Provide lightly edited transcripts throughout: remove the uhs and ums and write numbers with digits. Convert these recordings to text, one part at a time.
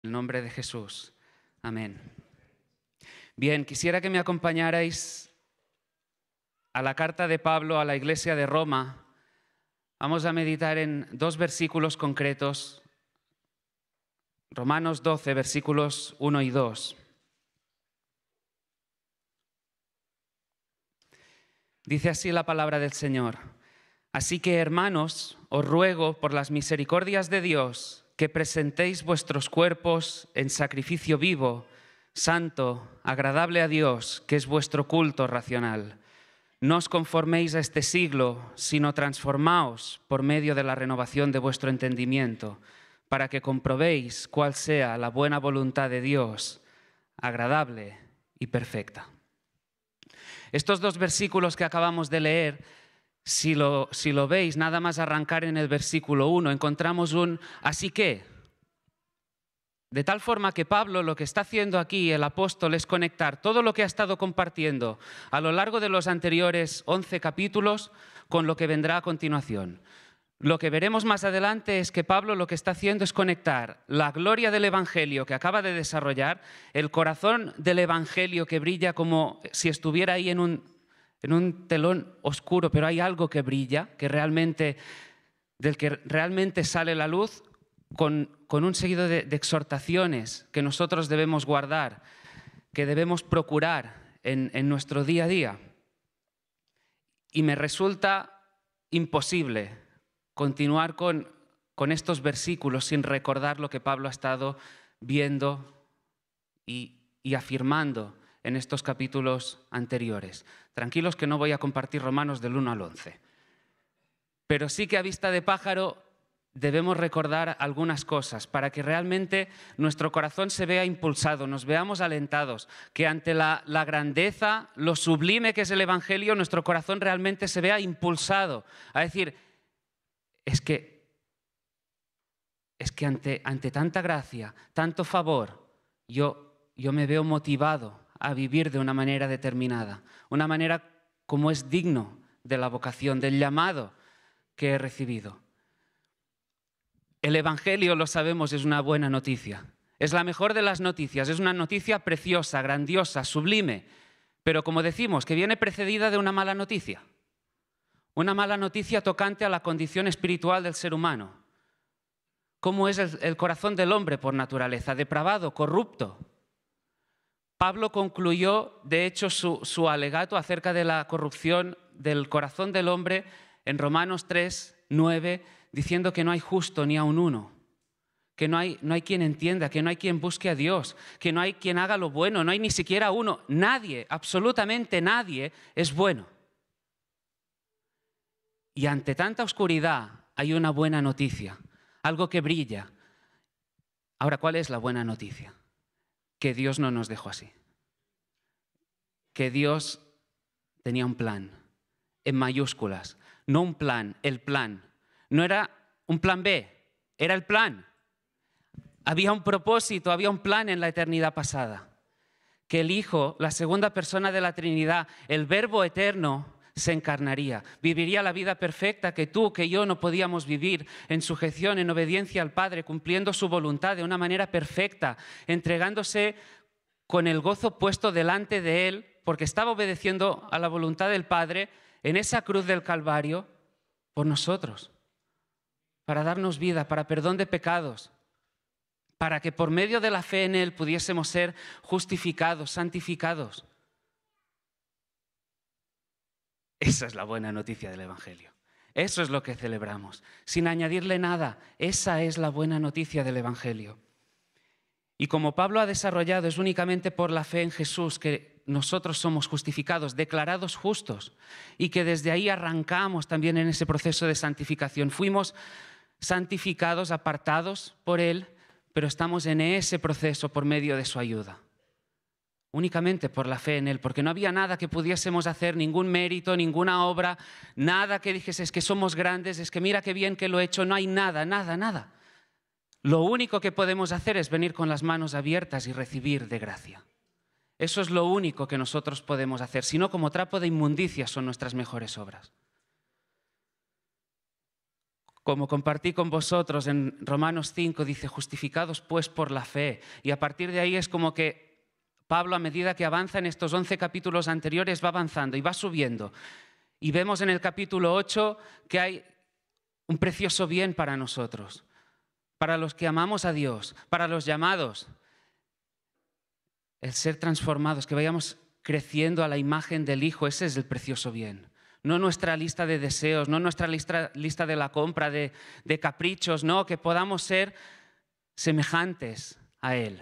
En el nombre de Jesús. Amén. Bien, quisiera que me acompañarais a la carta de Pablo a la iglesia de Roma. Vamos a meditar en dos versículos concretos. Romanos 12, versículos 1 y 2. Dice así la palabra del Señor. Así que, hermanos, os ruego por las misericordias de Dios que presentéis vuestros cuerpos en sacrificio vivo, santo, agradable a Dios, que es vuestro culto racional. No os conforméis a este siglo, sino transformaos por medio de la renovación de vuestro entendimiento, para que comprobéis cuál sea la buena voluntad de Dios, agradable y perfecta. Estos dos versículos que acabamos de leer, si lo veis, nada más arrancar en el versículo 1, encontramos un así que. De tal forma que Pablo lo que está haciendo aquí, el apóstol, es conectar todo lo que ha estado compartiendo a lo largo de los anteriores 11 capítulos con lo que vendrá a continuación. Lo que veremos más adelante es que Pablo lo que está haciendo es conectar la gloria del Evangelio que acaba de desarrollar, el corazón del Evangelio que brilla como si estuviera ahí en un telón oscuro, pero hay algo que brilla, del que realmente sale la luz, con un seguido de exhortaciones que nosotros debemos guardar, que debemos procurar en nuestro día a día. Y me resulta imposible continuar con estos versículos sin recordar lo que Pablo ha estado viendo y afirmando en estos capítulos anteriores. Tranquilos que no voy a compartir Romanos del 1 al 11. Pero sí que a vista de pájaro debemos recordar algunas cosas para que realmente nuestro corazón se vea impulsado, nos veamos alentados, que ante la grandeza, lo sublime que es el Evangelio, nuestro corazón realmente se vea impulsado a decir, es que ante tanta gracia, tanto favor, yo me veo motivado a vivir de una manera determinada, una manera como es digno de la vocación, del llamado que he recibido. El Evangelio, lo sabemos, es una buena noticia. Es la mejor de las noticias, es una noticia preciosa, grandiosa, sublime, pero como decimos, que viene precedida de una mala noticia. Una mala noticia tocante a la condición espiritual del ser humano. ¿Cómo es el corazón del hombre por naturaleza? Depravado, corrupto. Pablo concluyó, de hecho, su alegato acerca de la corrupción del corazón del hombre en Romanos 3, 9, diciendo que no hay justo ni aun uno, que no hay quien entienda, que no hay quien busque a Dios, que no hay quien haga lo bueno, no hay ni siquiera uno. Nadie, absolutamente nadie es bueno. Y ante tanta oscuridad hay una buena noticia, algo que brilla. Ahora, ¿cuál es la buena noticia? Que Dios no nos dejó así. Que Dios tenía un plan, en mayúsculas. No un plan, el plan. No era un plan B, era el plan. Había un propósito, había un plan en la eternidad pasada. Que el Hijo, la segunda persona de la Trinidad, el Verbo eterno, se encarnaría. Viviría la vida perfecta que tú, que yo no podíamos vivir, en sujeción, en obediencia al Padre, cumpliendo su voluntad de una manera perfecta, entregándose con el gozo puesto delante de Él, porque estaba obedeciendo a la voluntad del Padre en esa cruz del Calvario por nosotros, para darnos vida, para perdón de pecados, para que por medio de la fe en Él pudiésemos ser justificados, santificados. Esa es la buena noticia del Evangelio. Eso es lo que celebramos, sin añadirle nada. Esa es la buena noticia del Evangelio. Y como Pablo ha desarrollado, es únicamente por la fe en Jesús que nosotros somos justificados, declarados justos, y que desde ahí arrancamos también en ese proceso de santificación. Fuimos santificados, apartados por Él, pero estamos en ese proceso por medio de su ayuda. Únicamente por la fe en Él, porque no había nada que pudiésemos hacer, ningún mérito, ninguna obra, nada que dijese es que somos grandes, es que mira qué bien que lo he hecho, no hay nada, nada, nada. Lo único que podemos hacer es venir con las manos abiertas y recibir de gracia. Eso es lo único que nosotros podemos hacer, si no, como trapo de inmundicia son nuestras mejores obras. Como compartí con vosotros en Romanos 5, dice, justificados pues por la fe. Y a partir de ahí es como que Pablo, a medida que avanza en estos 11 capítulos anteriores, va avanzando y va subiendo. Y vemos en el capítulo 8 que hay un precioso bien para nosotros, para los que amamos a Dios, para los llamados. El ser transformados, que vayamos creciendo a la imagen del Hijo, ese es el precioso bien. No nuestra lista de deseos, no nuestra lista de la compra, de caprichos, no, que podamos ser semejantes a Él.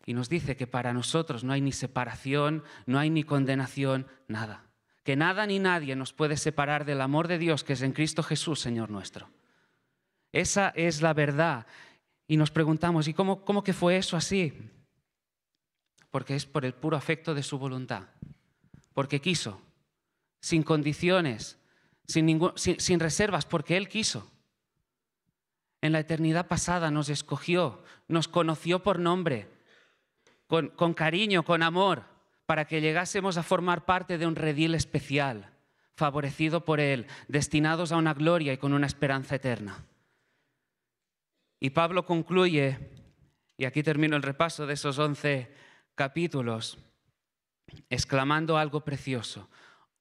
Y nos dice que para nosotros no hay ni separación, no hay ni condenación, nada. Que nada ni nadie nos puede separar del amor de Dios que es en Cristo Jesús, Señor nuestro. Esa es la verdad. Y nos preguntamos, ¿y cómo que fue eso así? Porque es por el puro afecto de su voluntad. Porque quiso. Sin condiciones, sin reservas, porque Él quiso. En la eternidad pasada nos escogió, nos conoció por nombre, con cariño, con amor, para que llegásemos a formar parte de un redil especial, favorecido por Él, destinados a una gloria y con una esperanza eterna. Y Pablo concluye, y aquí termino el repaso de esos 11 capítulos, exclamando algo precioso.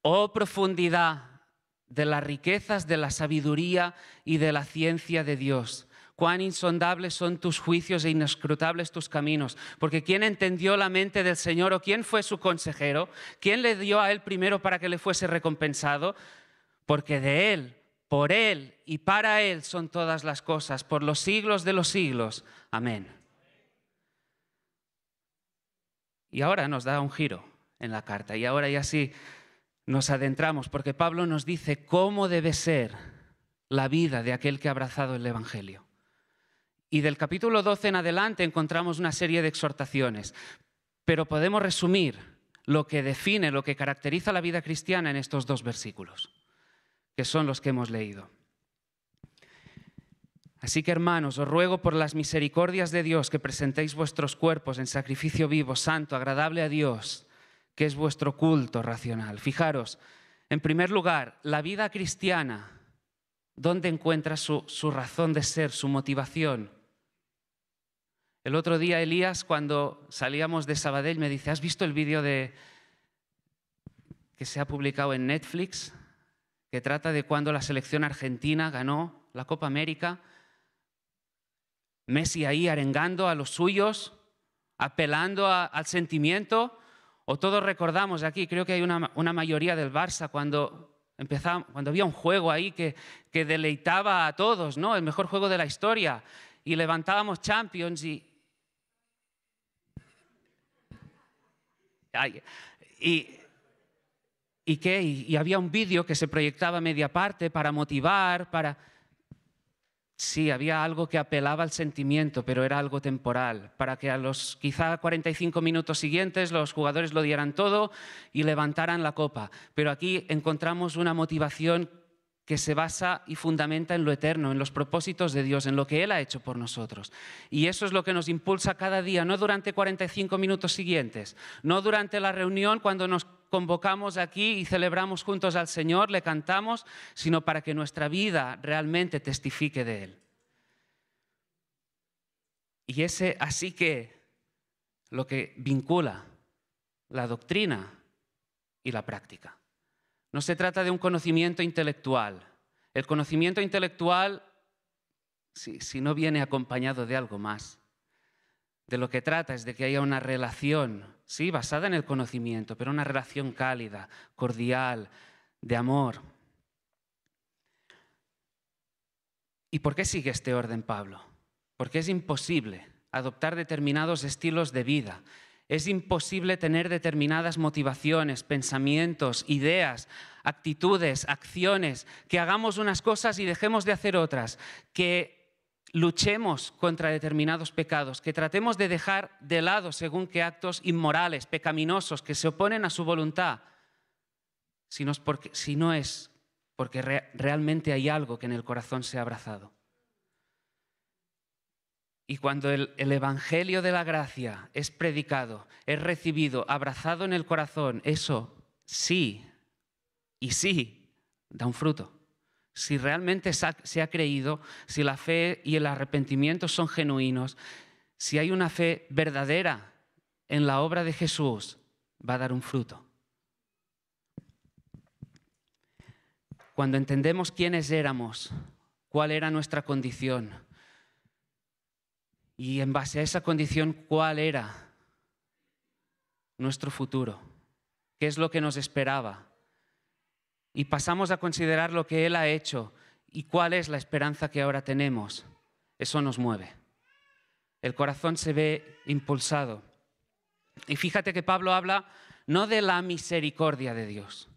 Oh profundidad de las riquezas de la sabiduría y de la ciencia de Dios. Cuán insondables son tus juicios e inescrutables tus caminos. Porque ¿quién entendió la mente del Señor o quién fue su consejero? ¿Quién le dio a Él primero para que le fuese recompensado? Porque de Él, por Él y para Él son todas las cosas, por los siglos de los siglos. Amén. Y ahora nos da un giro en la carta. Y ahora ya sí nos adentramos, porque Pablo nos dice cómo debe ser la vida de aquel que ha abrazado el Evangelio. Y del capítulo 12 en adelante encontramos una serie de exhortaciones, pero podemos resumir lo que define, lo que caracteriza la vida cristiana en estos 2 versículos, que son los que hemos leído. Así que, hermanos, os ruego por las misericordias de Dios que presentéis vuestros cuerpos en sacrificio vivo, santo, agradable a Dios, que es vuestro culto racional. Fijaros, en primer lugar, la vida cristiana, ¿dónde encuentra su razón de ser, su motivación? El otro día Elías, cuando salíamos de Sabadell, me dice, ¿has visto el vídeo que se ha publicado en Netflix? Que trata de cuando la selección argentina ganó la Copa América. Messi ahí arengando a los suyos, apelando al sentimiento. O todos recordamos aquí, creo que hay una mayoría del Barça cuando había un juego ahí que deleitaba a todos, ¿no? El mejor juego de la historia. Y levantábamos Champions y había un vídeo que se proyectaba a media parte para motivar, Sí, había algo que apelaba al sentimiento, pero era algo temporal, para que a los quizá 45 minutos siguientes los jugadores lo dieran todo y levantaran la copa. Pero aquí encontramos una motivación que se basa y fundamenta en lo eterno, en los propósitos de Dios, en lo que Él ha hecho por nosotros. Y eso es lo que nos impulsa cada día, no durante 45 minutos siguientes, no durante la reunión cuando nos convocamos aquí y celebramos juntos al Señor, le cantamos, sino para que nuestra vida realmente testifique de Él. Y así que lo que vincula la doctrina y la práctica. No se trata de un conocimiento intelectual. El conocimiento intelectual, si no viene acompañado de algo más, de lo que trata es de que haya una relación, sí, basada en el conocimiento, pero una relación cálida, cordial, de amor. ¿Y por qué sigue este orden Pablo? Porque es imposible adoptar determinados estilos de vida. Es imposible tener determinadas motivaciones, pensamientos, ideas, actitudes, acciones, que hagamos unas cosas y dejemos de hacer otras, que luchemos contra determinados pecados, que tratemos de dejar de lado según qué actos inmorales, pecaminosos, que se oponen a su voluntad, si no es porque realmente hay algo que en el corazón se ha abrazado. Y cuando el Evangelio de la gracia es predicado, es recibido, abrazado en el corazón, eso sí, y sí, da un fruto. si realmente se ha creído, si la fe y el arrepentimiento son genuinos, si hay una fe verdadera en la obra de Jesús, va a dar un fruto. Cuando entendemos quiénes éramos, cuál era nuestra condición, y en base a esa condición, cuál era nuestro futuro, qué es lo que nos esperaba, y pasamos a considerar lo que Él ha hecho y cuál es la esperanza que ahora tenemos, eso nos mueve. El corazón se ve impulsado. Y fíjate que Pablo habla no de la misericordia de Dios,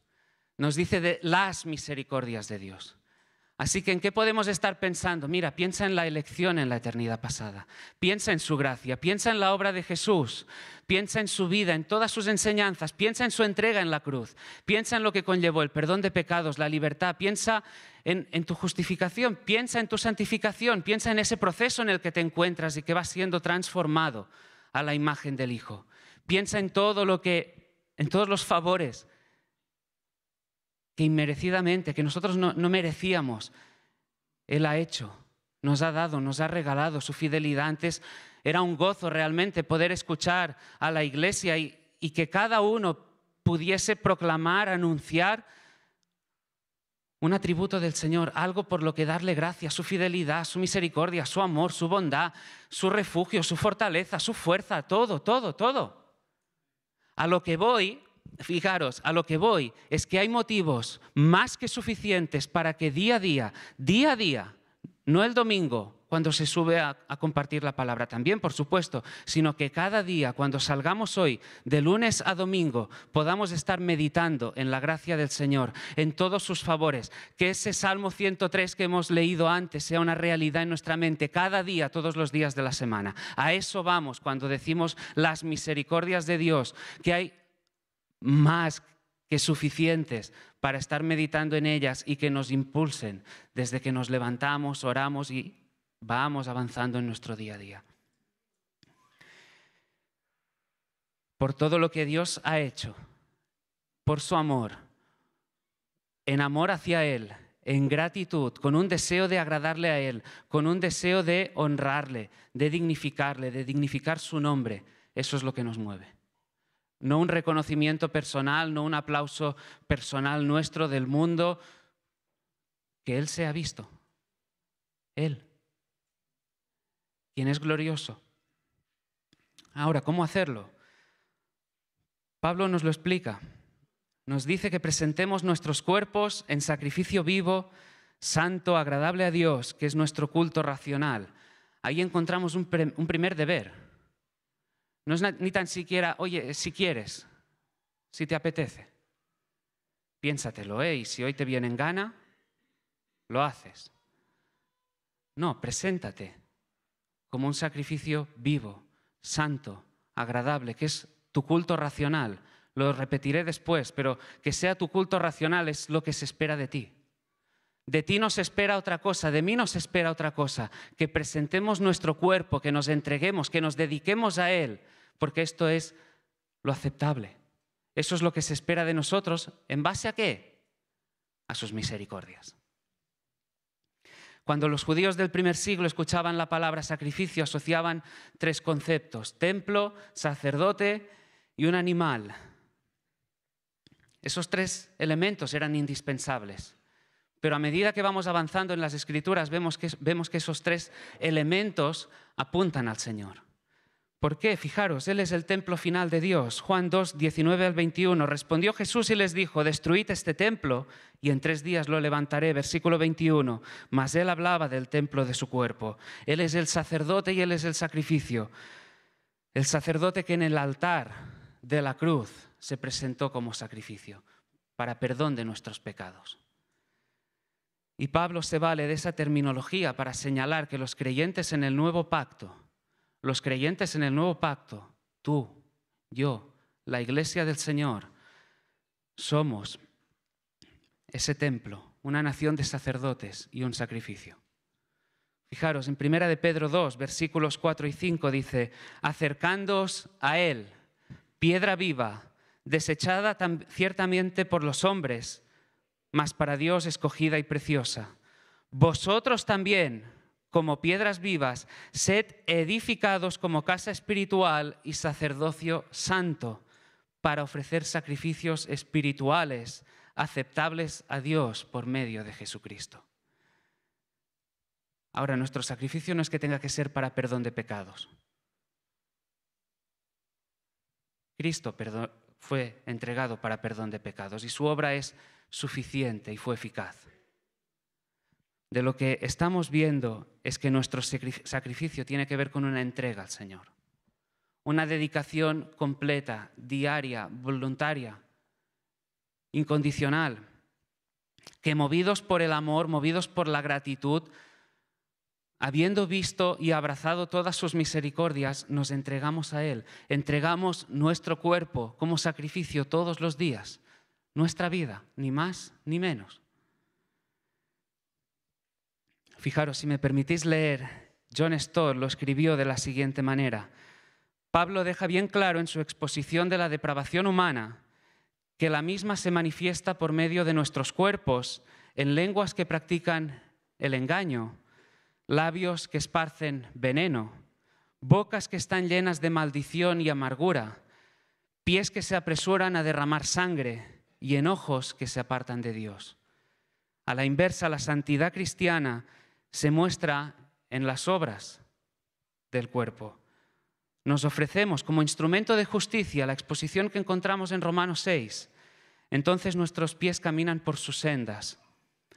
nos dice de las misericordias de Dios. Así que ¿en qué podemos estar pensando? Mira, piensa en la elección en la eternidad pasada, piensa en su gracia, piensa en la obra de Jesús, piensa en su vida, en todas sus enseñanzas, piensa en su entrega en la cruz, piensa en lo que conllevó el perdón de pecados, la libertad, piensa en tu justificación, piensa en tu santificación, piensa en ese proceso en el que te encuentras y que vas siendo transformado a la imagen del Hijo. Piensa en todos los favores que inmerecidamente, que nosotros no merecíamos, Él ha hecho, nos ha dado, nos ha regalado su fidelidad. Antes era un gozo realmente poder escuchar a la iglesia y que cada uno pudiese proclamar, anunciar un atributo del Señor, algo por lo que darle gracias, su fidelidad, su misericordia, su amor, su bondad, su refugio, su fortaleza, su fuerza, todo, todo, todo. A lo que voy... Fijaros, a lo que voy es que hay motivos más que suficientes para que día a día, no el domingo cuando se sube a compartir la palabra también, por supuesto, sino que cada día, cuando salgamos hoy, de lunes a domingo, podamos estar meditando en la gracia del Señor, en todos sus favores, que ese Salmo 103 que hemos leído antes sea una realidad en nuestra mente cada día, todos los días de la semana. A eso vamos cuando decimos las misericordias de Dios, que hay más que suficientes para estar meditando en ellas y que nos impulsen desde que nos levantamos, oramos y vamos avanzando en nuestro día a día. Por todo lo que Dios ha hecho, por su amor, en amor hacia Él, en gratitud, con un deseo de agradarle a Él, con un deseo de honrarle, de dignificar su nombre, eso es lo que nos mueve. No un reconocimiento personal, no un aplauso personal nuestro del mundo, que Él sea visto. Él, quien es glorioso. Ahora, ¿cómo hacerlo? Pablo nos lo explica. Nos dice que presentemos nuestros cuerpos en sacrificio vivo, santo, agradable a Dios, que es nuestro culto racional. Ahí encontramos un primer deber. No es ni tan siquiera, oye, si quieres, si te apetece, piénsatelo, y si hoy te viene en gana, lo haces. No, preséntate como un sacrificio vivo, santo, agradable, que es tu culto racional. Lo repetiré después, pero que sea tu culto racional es lo que se espera de ti. De ti no se espera otra cosa, de mí no se espera otra cosa, que presentemos nuestro cuerpo, que nos entreguemos, que nos dediquemos a Él, porque esto es lo aceptable. Eso es lo que se espera de nosotros, ¿en base a qué? A sus misericordias. Cuando los judíos del primer siglo escuchaban la palabra sacrificio, asociaban tres conceptos: templo, sacerdote y un animal. Esos tres elementos eran indispensables. Pero a medida que vamos avanzando en las Escrituras, vemos que esos tres elementos apuntan al Señor. ¿Por qué? Fijaros, Él es el templo final de Dios. Juan 2, 19 al 21. Respondió Jesús y les dijo: destruid este templo y en 3 días lo levantaré. Versículo 21. Mas Él hablaba del templo de su cuerpo. Él es el sacerdote y Él es el sacrificio. El sacerdote que en el altar de la cruz se presentó como sacrificio para perdón de nuestros pecados. Y Pablo se vale de esa terminología para señalar que los creyentes en el nuevo pacto, tú, yo, la iglesia del Señor, somos ese templo, una nación de sacerdotes y un sacrificio. Fijaros, en 1 de Pedro 2, versículos 4 y 5 dice: acercándoos a Él, piedra viva, desechada ciertamente por los hombres, mas para Dios escogida y preciosa. Vosotros también, como piedras vivas, sed edificados como casa espiritual y sacerdocio santo, para ofrecer sacrificios espirituales aceptables a Dios por medio de Jesucristo. Ahora, nuestro sacrificio no es que tenga que ser para perdón de pecados. Cristo fue entregado para perdón de pecados y su obra es suficiente y fue eficaz. De lo que estamos viendo es que nuestro sacrificio tiene que ver con una entrega al Señor. Una dedicación completa, diaria, voluntaria, incondicional, que movidos por el amor, movidos por la gratitud, habiendo visto y abrazado todas sus misericordias, nos entregamos a Él. Entregamos nuestro cuerpo como sacrificio todos los días, nuestra vida, ni más ni menos. Fijaros, si me permitís leer, John Stott lo escribió de la siguiente manera. Pablo deja bien claro en su exposición de la depravación humana que la misma se manifiesta por medio de nuestros cuerpos en lenguas que practican el engaño, labios que esparcen veneno, bocas que están llenas de maldición y amargura, pies que se apresuran a derramar sangre y enojos que se apartan de Dios. A la inversa, la santidad cristiana se muestra en las obras del cuerpo. Nos ofrecemos como instrumento de justicia, la exposición que encontramos en Romanos 6. Entonces nuestros pies caminan por sus sendas.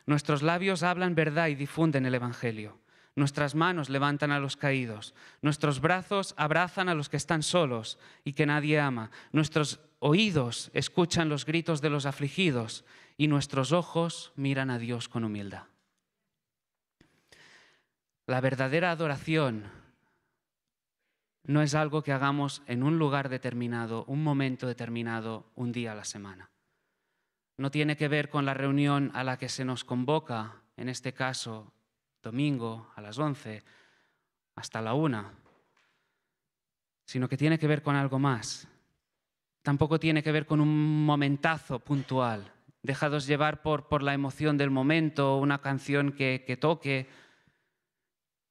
Nuestros labios hablan verdad y difunden el Evangelio. Nuestras manos levantan a los caídos. Nuestros brazos abrazan a los que están solos y que nadie ama. Nuestros oídos escuchan los gritos de los afligidos y nuestros ojos miran a Dios con humildad. La verdadera adoración no es algo que hagamos en un lugar determinado, un momento determinado, un día a la semana. No tiene que ver con la reunión a la que se nos convoca, en este caso, domingo a las 11 hasta la 1, sino que tiene que ver con algo más. Tampoco tiene que ver con un momentazo puntual, dejados llevar por la emoción del momento, una canción que toque.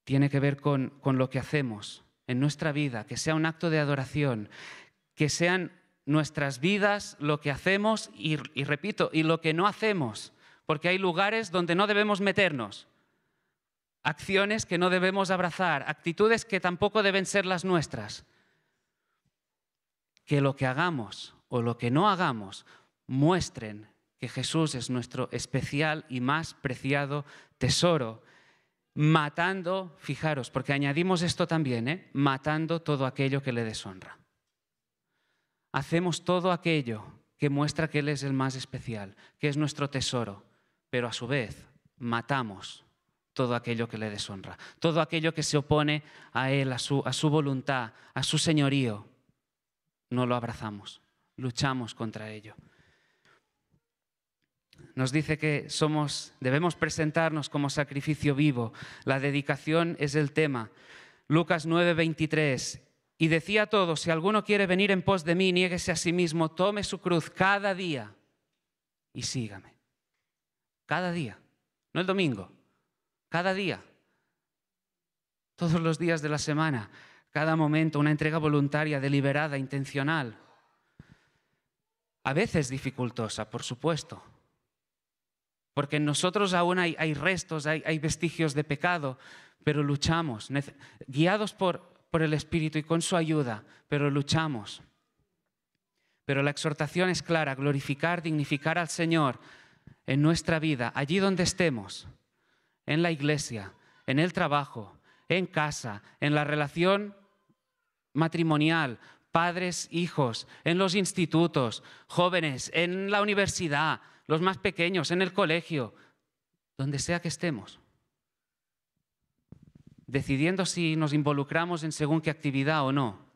Tiene que ver con lo que hacemos en nuestra vida, que sea un acto de adoración, que sean nuestras vidas lo que hacemos y repito, y lo que no hacemos, porque hay lugares donde no debemos meternos, acciones que no debemos abrazar, actitudes que tampoco deben ser las nuestras. Que lo que hagamos o lo que no hagamos muestren que Jesús es nuestro especial y más preciado tesoro, matando, fijaros, porque añadimos esto también, matando todo aquello que le deshonra. Hacemos todo aquello que muestra que Él es el más especial, que es nuestro tesoro, pero a su vez matamos todo aquello que le deshonra, todo aquello que se opone a Él, a su voluntad, a su señorío. No lo abrazamos, luchamos contra ello. Nos dice que debemos presentarnos como sacrificio vivo. La dedicación es el tema. Lucas 9:23. Y decía a todos, si alguno quiere venir en pos de mí, niéguese a sí mismo, tome su cruz cada día y sígame. Cada día, no el domingo, cada día. Todos los días de la semana, cada momento, una entrega voluntaria, deliberada, intencional. A veces dificultosa, por supuesto. Porque en nosotros aún hay restos, hay vestigios de pecado, pero luchamos, guiados por el Espíritu y con su ayuda, pero luchamos. Pero la exhortación es clara, glorificar, dignificar al Señor en nuestra vida, allí donde estemos, en la iglesia, en el trabajo, en casa, en la relación matrimonial, padres, hijos, en los institutos, jóvenes, en la universidad, los más pequeños, en el colegio, donde sea que estemos. Decidiendo si nos involucramos en según qué actividad o no,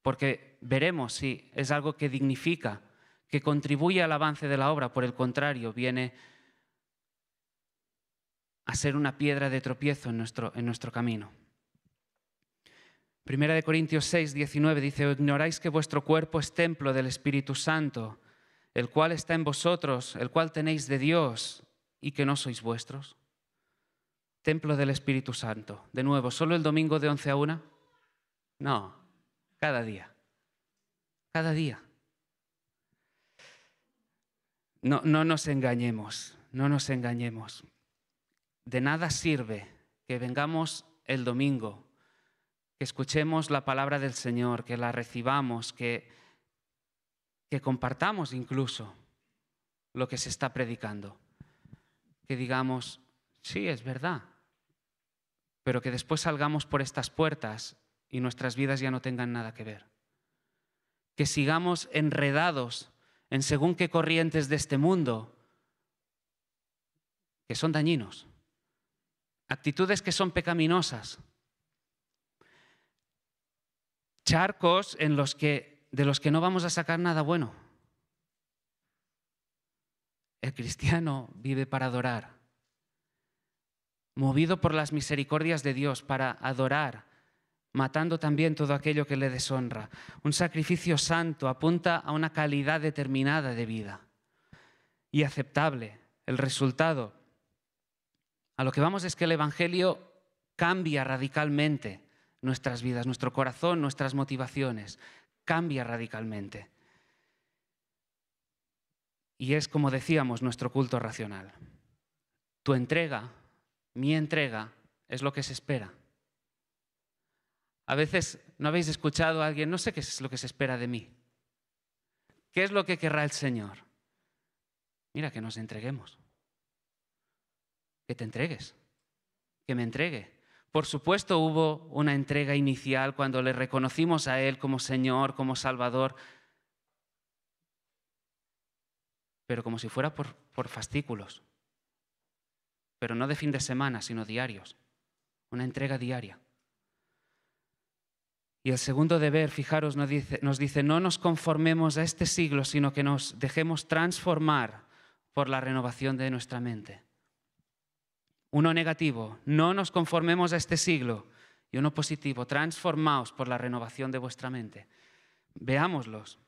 porque veremos si es algo que dignifica, que contribuye al avance de la obra, por el contrario, viene a ser una piedra de tropiezo en nuestro camino. Primera de Corintios 6:19 dice: ¿ignoráis que vuestro cuerpo es templo del Espíritu Santo, el cual está en vosotros, el cual tenéis de Dios y que no sois vuestros? Templo del Espíritu Santo. De nuevo, ¿solo el domingo de 11 a 1? No, cada día. Cada día. No nos engañemos, no nos engañemos. De nada sirve que vengamos el domingo, que escuchemos la palabra del Señor, que la recibamos, que compartamos incluso lo que se está predicando. Que digamos, sí, es verdad, pero que después salgamos por estas puertas y nuestras vidas ya no tengan nada que ver. Que sigamos enredados en según qué corrientes de este mundo que son dañinos, actitudes que son pecaminosas, charcos de los que no vamos a sacar nada bueno. El cristiano vive para adorar, movido por las misericordias de Dios para adorar, matando también todo aquello que le deshonra. Un sacrificio santo apunta a una calidad determinada de vida y aceptable. El resultado, a lo que vamos es que el Evangelio cambia radicalmente nuestras vidas, nuestro corazón, nuestras motivaciones, cambia radicalmente. Y es, como decíamos, nuestro culto racional. Tu entrega, mi entrega, es lo que se espera. A veces no habéis escuchado a alguien, no sé qué es lo que se espera de mí. ¿Qué es lo que querrá el Señor? Mira, que nos entreguemos. Que te entregues. Que me entregue. Por supuesto hubo una entrega inicial cuando le reconocimos a Él como Señor, como Salvador, pero como si fuera por fascículos. Pero no de fin de semana, sino diarios. Una entrega diaria. Y el segundo deber, fijaros, nos dice, no nos conformemos a este siglo, sino que nos dejemos transformar por la renovación de nuestra mente. Uno negativo, no nos conformemos a este siglo. Y uno positivo, transformaos por la renovación de vuestra mente. Veámoslos.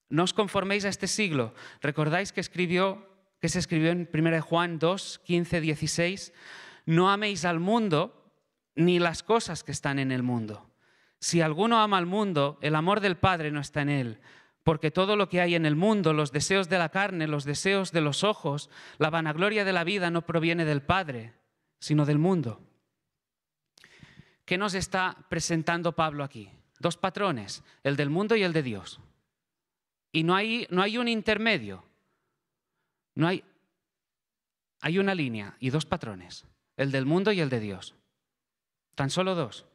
No os conforméis a este siglo. ¿Recordáis que se escribió en 1 Juan 2, 15, 16? No améis al mundo ni las cosas que están en el mundo. Si alguno ama al mundo, el amor del Padre no está en él, porque todo lo que hay en el mundo, los deseos de la carne, los deseos de los ojos, la vanagloria de la vida no proviene del Padre, sino del mundo. ¿Qué nos está presentando Pablo aquí? Dos patrones, el del mundo y el de Dios. Y no hay un intermedio, hay una línea y dos patrones, el del mundo y el de Dios. Tan solo dos.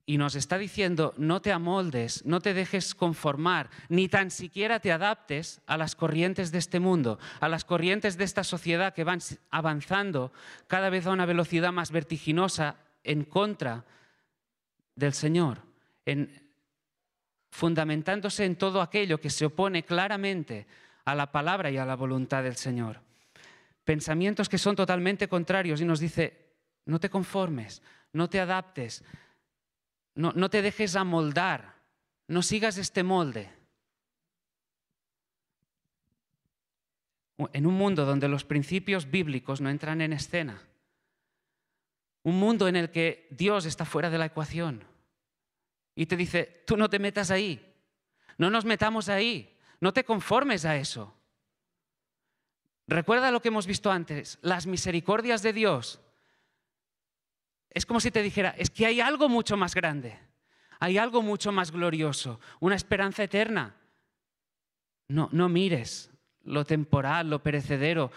Y nos está diciendo, no te amoldes, no te dejes conformar, ni tan siquiera te adaptes a las corrientes de este mundo, a las corrientes de esta sociedad que van avanzando cada vez a una velocidad más vertiginosa en contra del Señor, fundamentándose en todo aquello que se opone claramente a la palabra y a la voluntad del Señor. Pensamientos que son totalmente contrarios y nos dice, no te conformes, no te adaptes, no te dejes amoldar, no sigas este molde. En un mundo donde los principios bíblicos no entran en escena, un mundo en el que Dios está fuera de la ecuación y te dice, tú no te metas ahí, no nos metamos ahí, no te conformes a eso. Recuerda lo que hemos visto antes, las misericordias de Dios. Es como si te dijera, es que hay algo mucho más grande, hay algo mucho más glorioso, una esperanza eterna. No mires lo temporal, lo perecedero.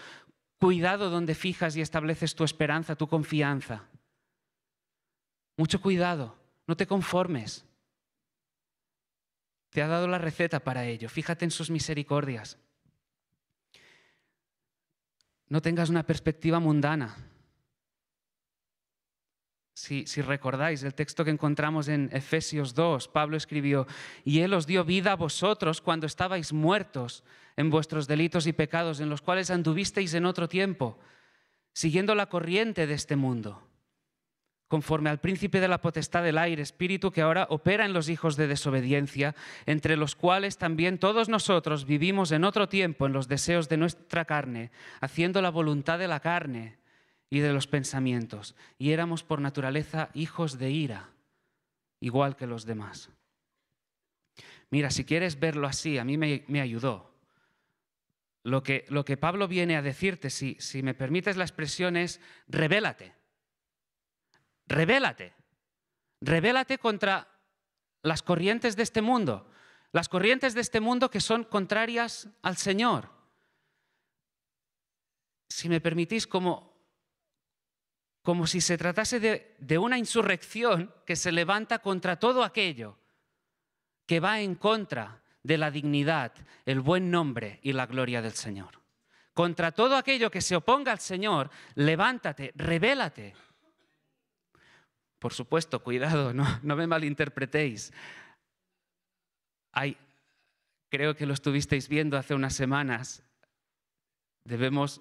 Cuidado donde fijas y estableces tu esperanza, tu confianza. Mucho cuidado, no te conformes. Te ha dado la receta para ello, fíjate en sus misericordias. No tengas una perspectiva mundana. Si recordáis el texto que encontramos en Efesios 2, Pablo escribió, y Él os dio vida a vosotros cuando estabais muertos en vuestros delitos y pecados, en los cuales anduvisteis en otro tiempo, siguiendo la corriente de este mundo. conforme al príncipe de la potestad del aire, espíritu que ahora opera en los hijos de desobediencia, entre los cuales también todos nosotros vivimos en otro tiempo en los deseos de nuestra carne, haciendo la voluntad de la carne y de los pensamientos, y éramos por naturaleza hijos de ira, igual que los demás. Mira, si quieres verlo así, a mí me ayudó. Lo que Pablo viene a decirte, si me permites la expresión, es rebélate. Rebélate. Rebélate contra las corrientes de este mundo. Las corrientes de este mundo que son contrarias al Señor. Si me permitís, como si se tratase de una insurrección que se levanta contra todo aquello que va en contra de la dignidad, el buen nombre y la gloria del Señor. Contra todo aquello que se oponga al Señor, levántate, rebélate. Por supuesto, cuidado, no me malinterpretéis. Creo que lo estuvisteis viendo hace unas semanas. Debemos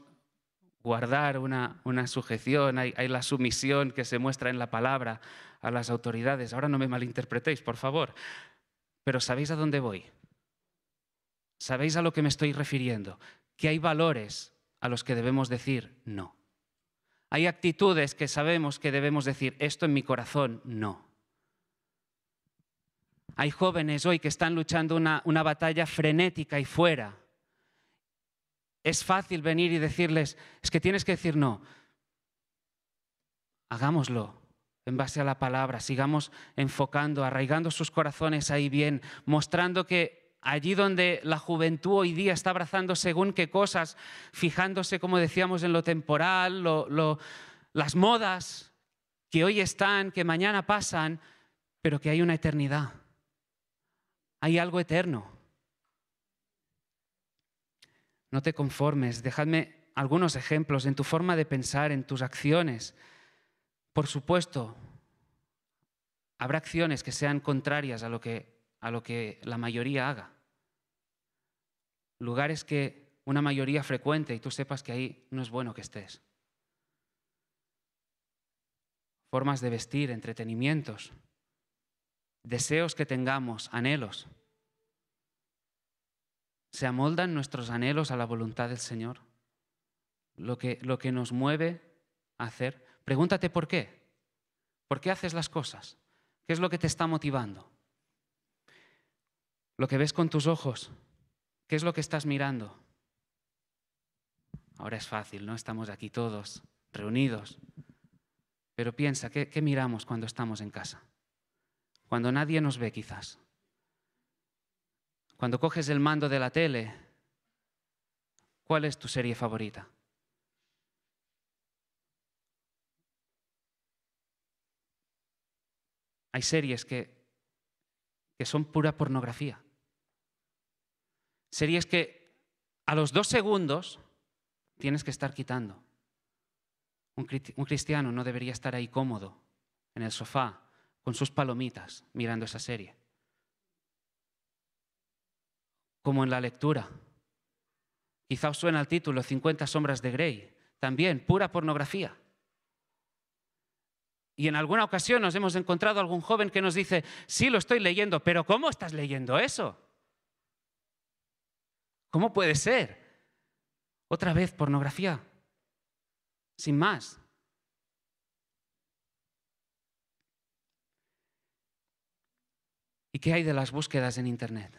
guardar una sujeción, hay la sumisión que se muestra en la palabra a las autoridades. Ahora no me malinterpretéis, por favor. Pero ¿sabéis a dónde voy? ¿Sabéis a lo que me estoy refiriendo? Que hay valores a los que debemos decir no. Hay actitudes que sabemos que debemos decir, esto en mi corazón, no. Hay jóvenes hoy que están luchando una batalla frenética y fuera. Es fácil venir y decirles, es que tienes que decir no. Hagámoslo en base a la palabra, sigamos enfocando, arraigando sus corazones ahí bien, mostrando que allí donde la juventud hoy día está abrazando según qué cosas, fijándose, como decíamos, en lo temporal, las modas que hoy están, que mañana pasan, pero que hay una eternidad. Hay algo eterno. No te conformes. Dejadme algunos ejemplos en tu forma de pensar, en tus acciones. Por supuesto, habrá acciones que sean contrarias a lo que la mayoría haga. Lugares que una mayoría frecuente y tú sepas que ahí no es bueno que estés. Formas de vestir, entretenimientos, deseos que tengamos, anhelos. ¿Se amoldan nuestros anhelos a la voluntad del Señor? Lo que nos mueve a hacer. Pregúntate por qué. ¿Por qué haces las cosas? ¿Qué es lo que te está motivando? Lo que ves con tus ojos. ¿Qué es lo que estás mirando? Ahora es fácil, ¿no? Estamos aquí todos reunidos. Pero piensa, ¿qué miramos cuando estamos en casa? Cuando nadie nos ve, quizás. Cuando coges el mando de la tele, ¿cuál es tu serie favorita? Hay series que son pura pornografía. Series que a los 2 segundos tienes que estar quitando. Un cristiano no debería estar ahí cómodo, en el sofá, con sus palomitas, mirando esa serie. Como en la lectura. Quizá os suena el título 50 sombras de Grey. También pura pornografía. Y en alguna ocasión nos hemos encontrado algún joven que nos dice, sí, lo estoy leyendo, pero ¿cómo estás leyendo eso? ¿Cómo puede ser? Otra vez pornografía. Sin más. ¿Y qué hay de las búsquedas en Internet?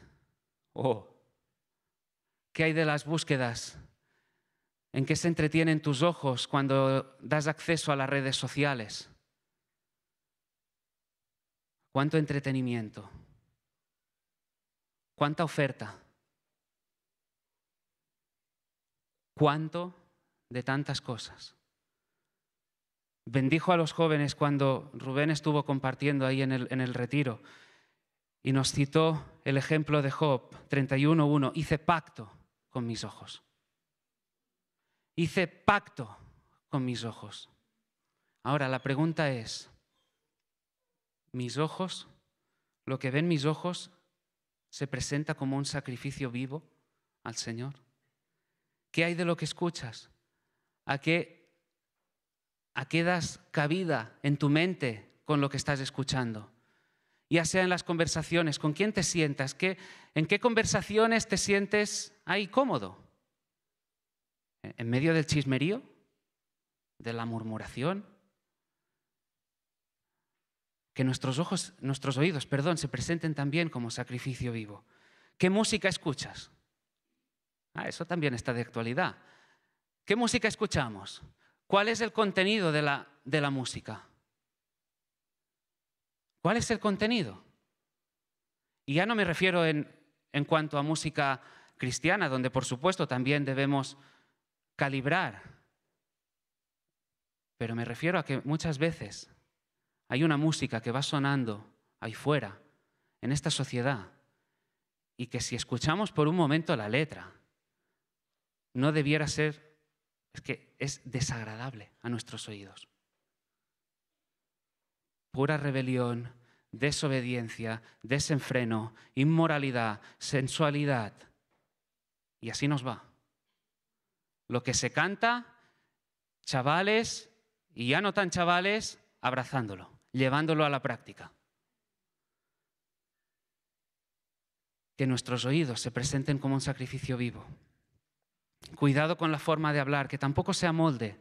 ¿Qué hay de las búsquedas? ¿En qué se entretienen tus ojos cuando das acceso a las redes sociales? ¿Cuánto entretenimiento? ¿Cuánta oferta? ¿Cuánto de tantas cosas? Bendijo a los jóvenes cuando Rubén estuvo compartiendo ahí en el retiro y nos citó el ejemplo de Job 31:1. Hice pacto con mis ojos. Hice pacto con mis ojos. Ahora la pregunta es, ¿mis ojos, lo que ven mis ojos, se presenta como un sacrificio vivo al Señor? ¿Qué hay de lo que escuchas? ¿A qué ¿A qué das cabida en tu mente con lo que estás escuchando? Ya sea en las conversaciones, ¿con quién te sientas? ¿En qué conversaciones te sientes ahí cómodo? ¿En medio del chismerío? ¿De la murmuración? Que nuestros oídos, se presenten también como sacrificio vivo. ¿Qué música escuchas? Eso también está de actualidad. ¿Qué música escuchamos? ¿Cuál es el contenido de la música? ¿Cuál es el contenido? Y ya no me refiero en cuanto a música cristiana, donde por supuesto también debemos calibrar, pero me refiero a que muchas veces hay una música que va sonando ahí fuera, en esta sociedad, y que si escuchamos por un momento la letra, no debiera ser, es que es desagradable a nuestros oídos. Pura rebelión, desobediencia, desenfreno, inmoralidad, sensualidad. Y así nos va. Lo que se canta, chavales y ya no tan chavales, abrazándolo, llevándolo a la práctica. Que nuestros oídos se presenten como un sacrificio vivo. Cuidado con la forma de hablar, que tampoco se amolde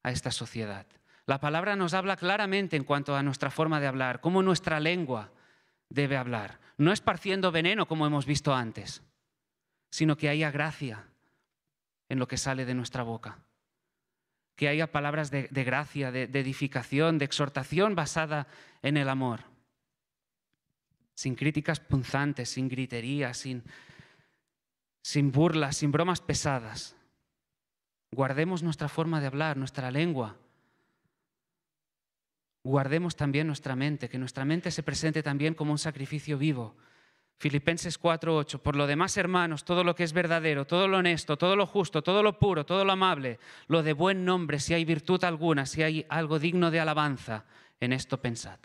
a esta sociedad. La palabra nos habla claramente en cuanto a nuestra forma de hablar, cómo nuestra lengua debe hablar. No esparciendo veneno como hemos visto antes, sino que haya gracia en lo que sale de nuestra boca. Que haya palabras de gracia, de edificación, de exhortación basada en el amor. Sin críticas punzantes, sin gritería, sin burlas, sin bromas pesadas. Guardemos nuestra forma de hablar, nuestra lengua. Guardemos también nuestra mente, que nuestra mente se presente también como un sacrificio vivo. Filipenses 4:8. Por lo demás, hermanos, todo lo que es verdadero, todo lo honesto, todo lo justo, todo lo puro, todo lo amable, lo de buen nombre, si hay virtud alguna, si hay algo digno de alabanza, en esto pensad.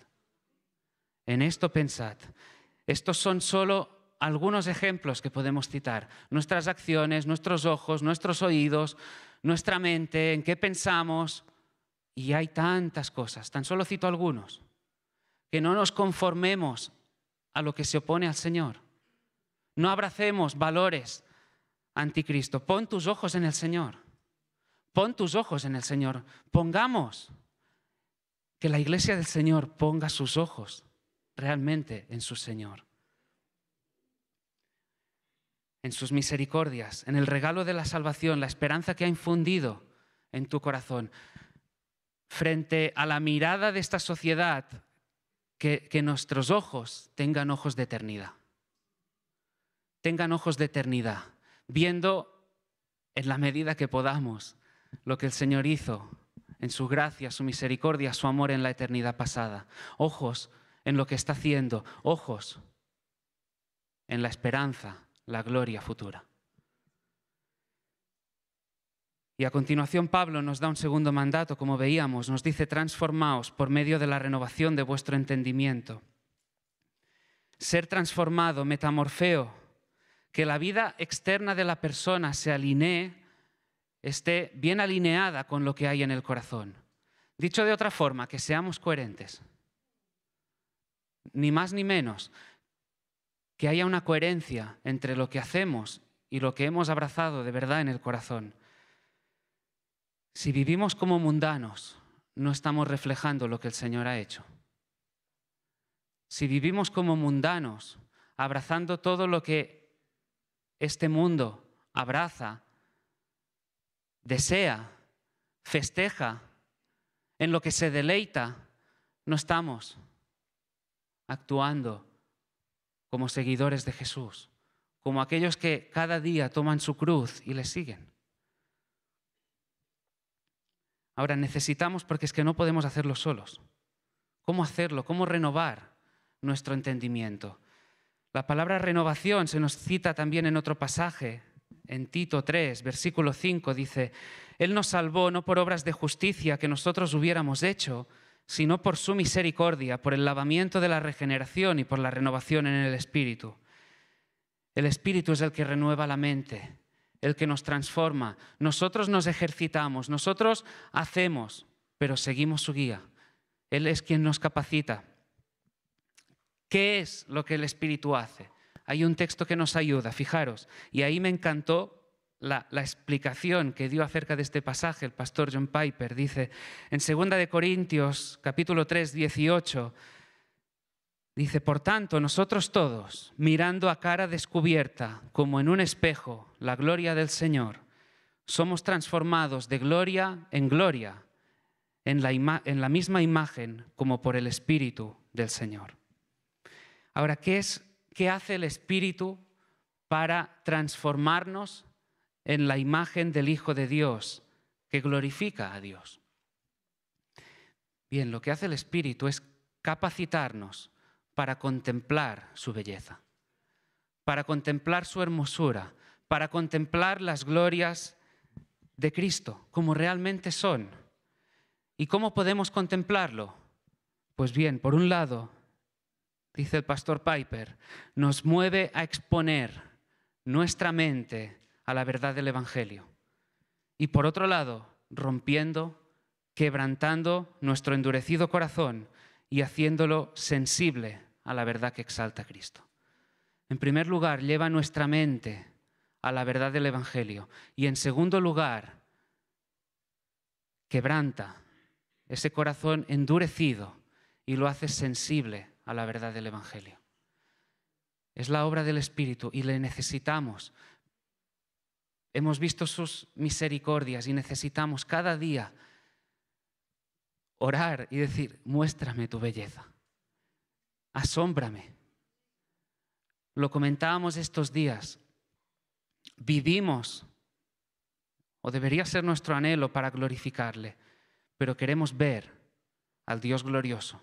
En esto pensad. Estos son solo algunos ejemplos que podemos citar. Nuestras acciones, nuestros ojos, nuestros oídos, nuestra mente, en qué pensamos. Y hay tantas cosas, tan solo cito algunos. Que no nos conformemos a lo que se opone al Señor. No abracemos valores anticristo. Pon tus ojos en el Señor. Pon tus ojos en el Señor. Pongamos que la iglesia del Señor ponga sus ojos realmente en su Señor. En sus misericordias, en el regalo de la salvación, la esperanza que ha infundido en tu corazón. Frente a la mirada de esta sociedad, que nuestros ojos tengan ojos de eternidad. Tengan ojos de eternidad, viendo en la medida que podamos lo que el Señor hizo en su gracia, su misericordia, su amor en la eternidad pasada. Ojos en lo que está haciendo, ojos en la esperanza, la gloria futura. Y a continuación Pablo nos da un segundo mandato, como veíamos, nos dice: transformaos por medio de la renovación de vuestro entendimiento. Ser transformado, metamorfeo, que la vida externa de la persona se alinee, esté bien alineada con lo que hay en el corazón. Dicho de otra forma, que seamos coherentes. Ni más ni menos. Que haya una coherencia entre lo que hacemos y lo que hemos abrazado de verdad en el corazón. Si vivimos como mundanos, no estamos reflejando lo que el Señor ha hecho. Si vivimos como mundanos, abrazando todo lo que este mundo abraza, desea, festeja, en lo que se deleita, no estamos actuando como seguidores de Jesús, como aquellos que cada día toman su cruz y le siguen. Ahora necesitamos, porque es que no podemos hacerlo solos. ¿Cómo hacerlo? ¿Cómo renovar nuestro entendimiento? La palabra renovación se nos cita también en otro pasaje, en Tito 3, versículo 5, dice: Él nos salvó no por obras de justicia que nosotros hubiéramos hecho, sino por su misericordia, por el lavamiento de la regeneración y por la renovación en el Espíritu. El Espíritu es el que renueva la mente, el que nos transforma. Nosotros nos ejercitamos, nosotros hacemos, pero seguimos su guía. Él es quien nos capacita. ¿Qué es lo que el Espíritu hace? Hay un texto que nos ayuda, fijaros, y ahí me encantó la explicación que dio acerca de este pasaje el pastor John Piper. Dice en 2 Corintios capítulo 3, 18, dice: por tanto, nosotros todos, mirando a cara descubierta, como en un espejo, la gloria del Señor, somos transformados de gloria en gloria, en la misma imagen como por el Espíritu del Señor. Ahora, ¿qué hace el Espíritu para transformarnos en la imagen del Hijo de Dios, que glorifica a Dios? Bien, lo que hace el Espíritu es capacitarnos para contemplar su belleza, para contemplar su hermosura, para contemplar las glorias de Cristo, como realmente son. ¿Y cómo podemos contemplarlo? Pues bien, por un lado, dice el pastor Piper, nos mueve a exponer nuestra mente a la verdad del Evangelio. Y por otro lado, rompiendo, quebrantando nuestro endurecido corazón y haciéndolo sensible a la verdad que exalta a Cristo. En primer lugar, lleva nuestra mente a la verdad del Evangelio. Y en segundo lugar, quebranta ese corazón endurecido y lo hace sensible a la verdad del Evangelio. Es la obra del Espíritu y le necesitamos. Hemos visto sus misericordias y necesitamos cada día orar y decir: muéstrame tu belleza, asómbrame. Lo comentábamos estos días. Vivimos, o debería ser nuestro anhelo, para glorificarle, pero queremos ver al Dios glorioso.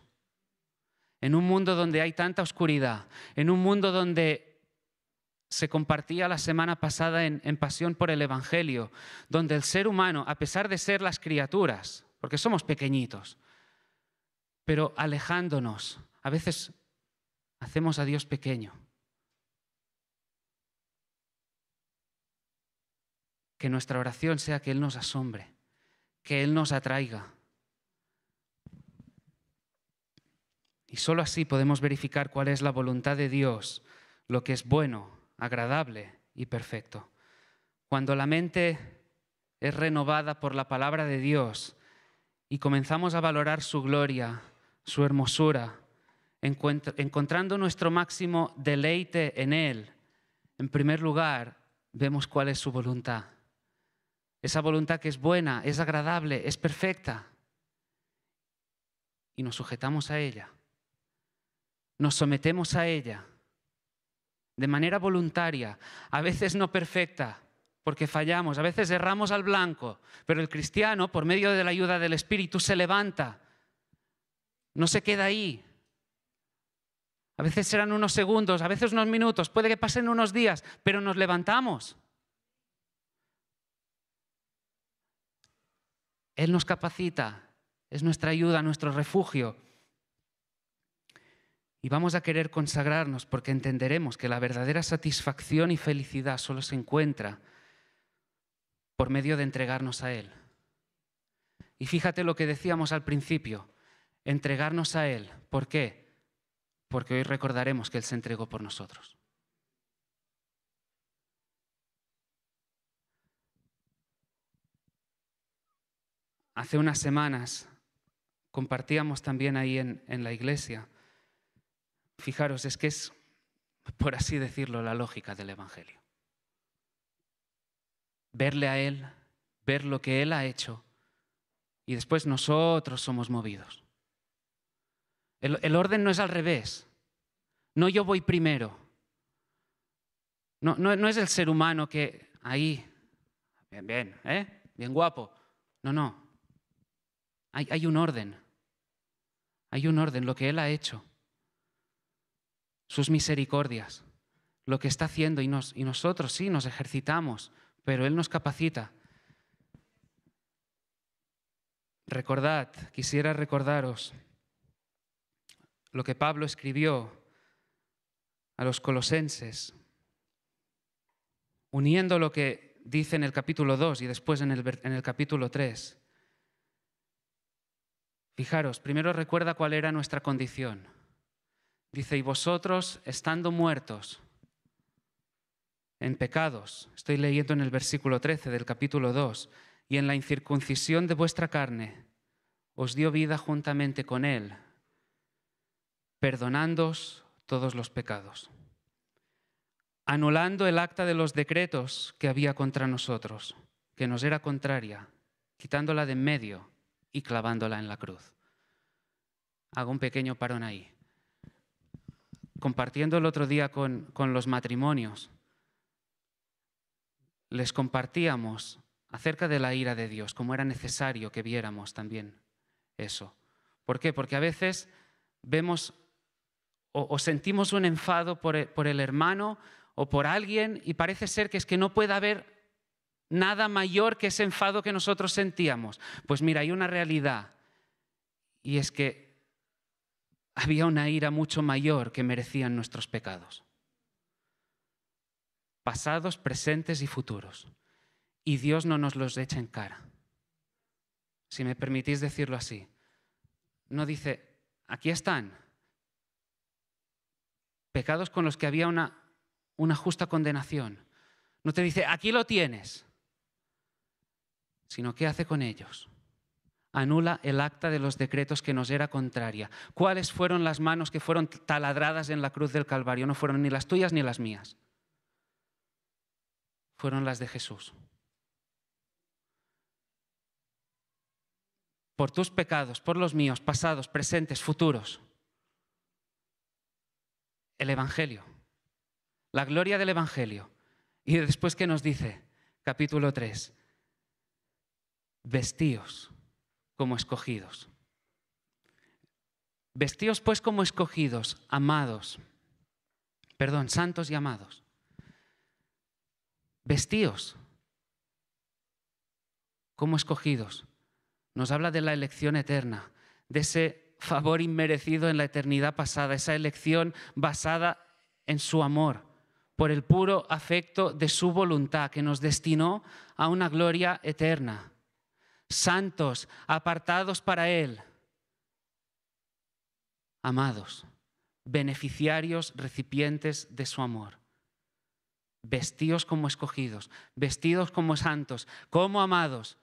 En un mundo donde hay tanta oscuridad, en un mundo donde se compartía la semana pasada en Pasión por el Evangelio, donde el ser humano, a pesar de ser las criaturas, porque somos pequeñitos, pero alejándonos, a veces hacemos a Dios pequeño. Que nuestra oración sea que Él nos asombre, que Él nos atraiga. Y solo así podemos verificar cuál es la voluntad de Dios, lo que es bueno, agradable y perfecto. Cuando la mente es renovada por la palabra de Dios y comenzamos a valorar su gloria, su hermosura, encontrando nuestro máximo deleite en Él, en primer lugar, vemos cuál es su voluntad. Esa voluntad que es buena, es agradable, es perfecta. Y nos sujetamos a ella. Nos sometemos a ella de manera voluntaria, a veces no perfecta, porque fallamos, a veces erramos al blanco, pero el cristiano, por medio de la ayuda del Espíritu, se levanta, no se queda ahí. A veces serán unos segundos, a veces unos minutos, puede que pasen unos días, pero nos levantamos. Él nos capacita, es nuestra ayuda, nuestro refugio. Y vamos a querer consagrarnos porque entenderemos que la verdadera satisfacción y felicidad solo se encuentra por medio de entregarnos a Él. Y fíjate lo que decíamos al principio, entregarnos a Él. ¿Por qué? Porque hoy recordaremos que Él se entregó por nosotros. Hace unas semanas compartíamos también ahí en la iglesia. Fijaros, es que es, por así decirlo, la lógica del Evangelio. Verle a Él, ver lo que Él ha hecho y después nosotros somos movidos. El orden no es al revés. No yo voy primero. No es el ser humano que ahí, bien, bien guapo. No. Hay un orden. Hay un orden, lo que Él ha hecho. Sus misericordias, lo que está haciendo y nosotros sí nos ejercitamos, pero Él nos capacita. Recordad, quisiera recordaros lo que Pablo escribió a los colosenses, uniendo lo que dice en el capítulo 2 y después en el capítulo 3. Fijaros, primero recuerda cuál era nuestra condición. Dice, y vosotros, estando muertos en pecados, estoy leyendo en el versículo 13 del capítulo 2, y en la incircuncisión de vuestra carne, os dio vida juntamente con Él, perdonándoos todos los pecados, anulando el acta de los decretos que había contra nosotros, que nos era contraria, quitándola de en medio y clavándola en la cruz. Hago un pequeño parón ahí. Compartiendo el otro día con los matrimonios, les compartíamos acerca de la ira de Dios, cómo era necesario que viéramos también eso. ¿Por qué? Porque a veces vemos o sentimos un enfado por el hermano o por alguien y parece ser que es que no puede haber nada mayor que ese enfado que nosotros sentíamos. Pues mira, hay una realidad y es que había una ira mucho mayor que merecían nuestros pecados. Pasados, presentes y futuros. Y Dios no nos los echa en cara. Si me permitís decirlo así. No dice, aquí están. Pecados con los que había una justa condenación. No te dice, aquí lo tienes. Sino, ¿qué hace con ellos? Anula el acta de los decretos que nos era contraria. ¿Cuáles fueron las manos que fueron taladradas en la cruz del Calvario? No fueron ni las tuyas ni las mías. Fueron las de Jesús. Por tus pecados, por los míos, pasados, presentes, futuros. El Evangelio. La gloria del Evangelio. Y después, ¿qué nos dice? Capítulo 3. Vestíos como escogidos. Vestíos pues como escogidos, santos y amados. Vestíos como escogidos. Nos habla de la elección eterna, de ese favor inmerecido en la eternidad pasada, esa elección basada en su amor, por el puro afecto de su voluntad que nos destinó a una gloria eterna. Santos, apartados para Él, amados, beneficiarios, recipientes de su amor. Vestidos como escogidos, vestidos como santos, como amados.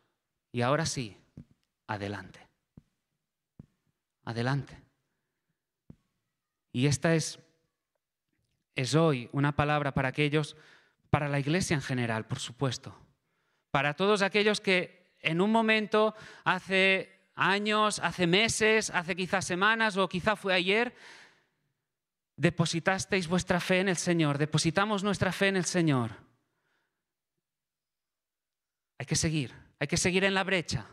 Y ahora sí, adelante. Adelante. Y esta es hoy una palabra para aquellos, para la iglesia en general, por supuesto. Para todos aquellos que en un momento, hace años, hace meses, hace quizás semanas o quizá fue ayer, depositasteis vuestra fe en el Señor, depositamos nuestra fe en el Señor. Hay que seguir en la brecha,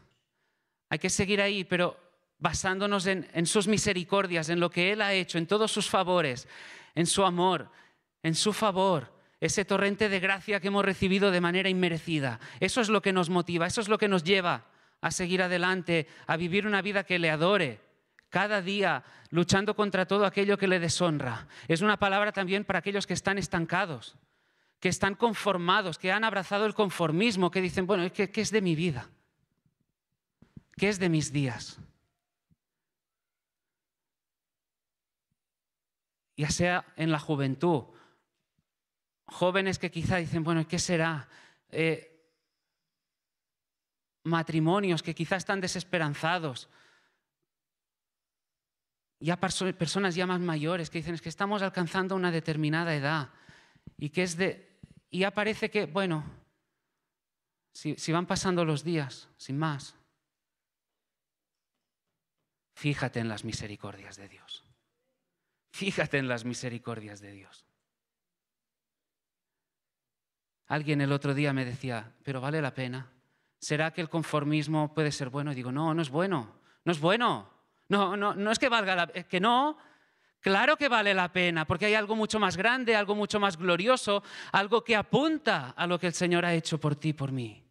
hay que seguir ahí, pero basándonos en sus misericordias, en lo que Él ha hecho, en todos sus favores, en su amor, en su favor. Ese torrente de gracia que hemos recibido de manera inmerecida. Eso es lo que nos motiva, eso es lo que nos lleva a seguir adelante, a vivir una vida que le adore, cada día luchando contra todo aquello que le deshonra. Es una palabra también para aquellos que están estancados, que están conformados, que han abrazado el conformismo, que dicen, bueno, ¿qué es de mi vida? ¿Qué es de mis días? Ya sea en la juventud, jóvenes que quizá dicen, bueno, ¿qué será? Matrimonios que quizá están desesperanzados. Ya personas ya más mayores que dicen, es que estamos alcanzando una determinada edad y que y ya parece que, bueno, si van pasando los días, sin más. Fíjate en las misericordias de Dios. Fíjate en las misericordias de Dios. Alguien el otro día me decía, pero vale la pena. ¿Será que el conformismo puede ser bueno? Y digo, no es bueno. No es bueno. No es que valga la pena. Que no. Claro que vale la pena, porque hay algo mucho más grande, algo mucho más glorioso, algo que apunta a lo que el Señor ha hecho por ti y por mí.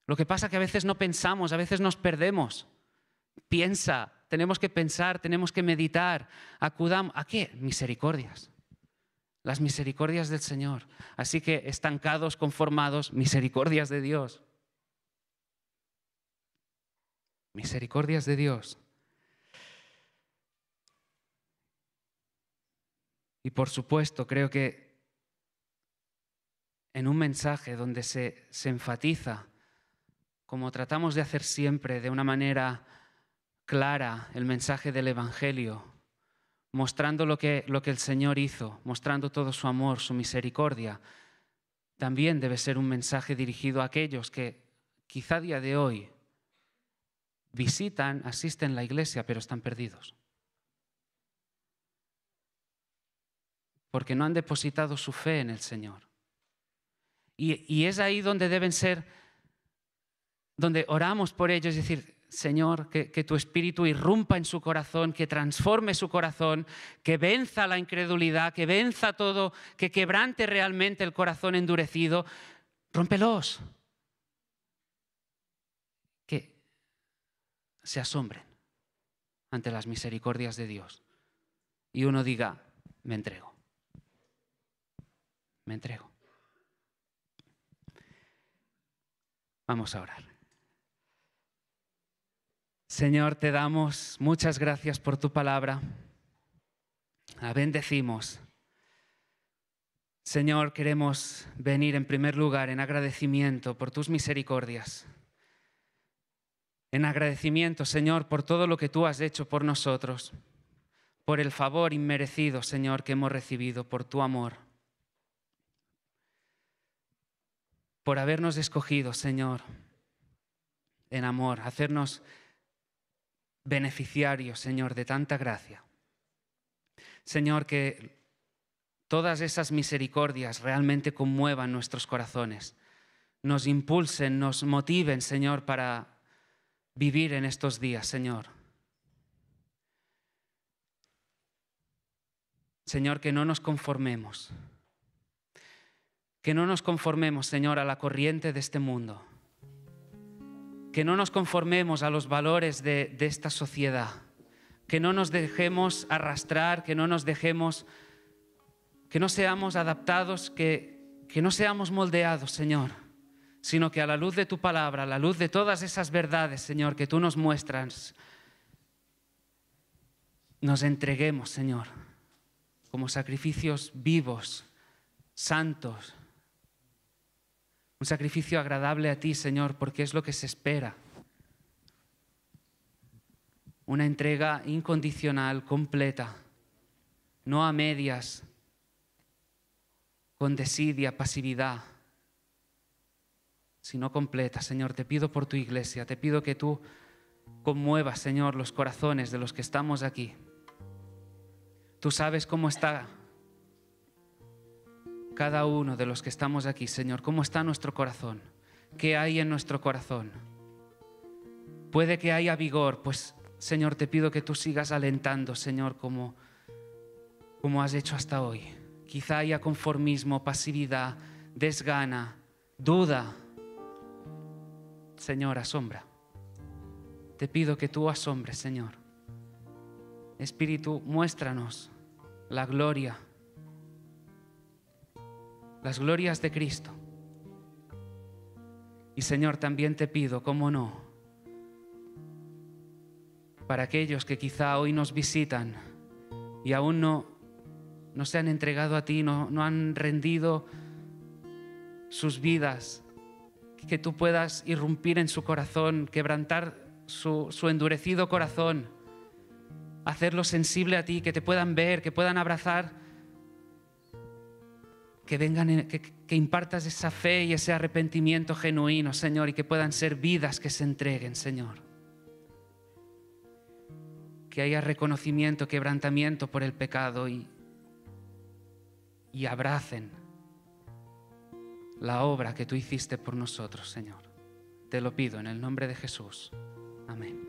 Lo que pasa es que a veces no pensamos, a veces nos perdemos. Piensa, tenemos que pensar, tenemos que meditar. Acudamos. ¿A qué? Misericordias. las misericordias del Señor. Así que estancados, conformados, misericordias de Dios. Misericordias de Dios. Y por supuesto, creo que en un mensaje donde se enfatiza, como tratamos de hacer siempre, de una manera clara, el mensaje del Evangelio, mostrando lo que el Señor hizo, mostrando todo su amor, su misericordia, también debe ser un mensaje dirigido a aquellos que quizá a día de hoy visitan, asisten a la iglesia, pero están perdidos. Porque no han depositado su fe en el Señor. Y es ahí donde deben ser, donde oramos por ellos, es decir, Señor, que tu Espíritu irrumpa en su corazón, que transforme su corazón, que venza la incredulidad, que venza todo, que quebrante realmente el corazón endurecido. Rómpelos. Que se asombren ante las misericordias de Dios. Y uno diga, me entrego. Me entrego. Vamos a orar. Señor, te damos muchas gracias por tu palabra. La bendecimos. Señor, queremos venir en primer lugar en agradecimiento por tus misericordias. En agradecimiento, Señor, por todo lo que tú has hecho por nosotros, por el favor inmerecido, Señor, que hemos recibido, por tu amor, por habernos escogido, Señor, en amor, hacernos beneficiarios, Señor, de tanta gracia. Señor, que todas esas misericordias realmente conmuevan nuestros corazones, nos impulsen, nos motiven, Señor, para vivir en estos días, Señor. Señor, que no nos conformemos. Que no nos conformemos, Señor, a la corriente de este mundo. Que no nos conformemos a los valores de esta sociedad. Que no nos dejemos arrastrar, que no nos dejemos, que no seamos adaptados, que no seamos moldeados, Señor, sino que a la luz de tu palabra, a la luz de todas esas verdades, Señor, que tú nos muestras, nos entreguemos, Señor, como sacrificios vivos, santos, un sacrificio agradable a ti, Señor, porque es lo que se espera. Una entrega incondicional, completa, no a medias, con desidia, pasividad, sino completa. Señor, te pido por tu iglesia, te pido que tú conmuevas, Señor, los corazones de los que estamos aquí. Tú sabes cómo está cada uno de los que estamos aquí, Señor, cómo está nuestro corazón, qué hay en nuestro corazón. Puede que haya vigor, pues, Señor, te pido que tú sigas alentando, Señor, como has hecho hasta hoy. Quizá haya conformismo, pasividad, desgana, duda. Señor, asombra. Te pido que tú asombres, Señor. Espíritu, muéstranos la gloria, las glorias de Cristo. Y Señor, también te pido, cómo no, para aquellos que quizá hoy nos visitan y aún no se han entregado a ti, no han rendido sus vidas, que tú puedas irrumpir en su corazón, quebrantar su endurecido corazón, hacerlo sensible a ti, que te puedan ver, que puedan abrazar, que vengan, que impartas esa fe y ese arrepentimiento genuino, Señor, y que puedan ser vidas que se entreguen, Señor. Que haya reconocimiento, quebrantamiento por el pecado y abracen la obra que tú hiciste por nosotros, Señor. Te lo pido en el nombre de Jesús. Amén.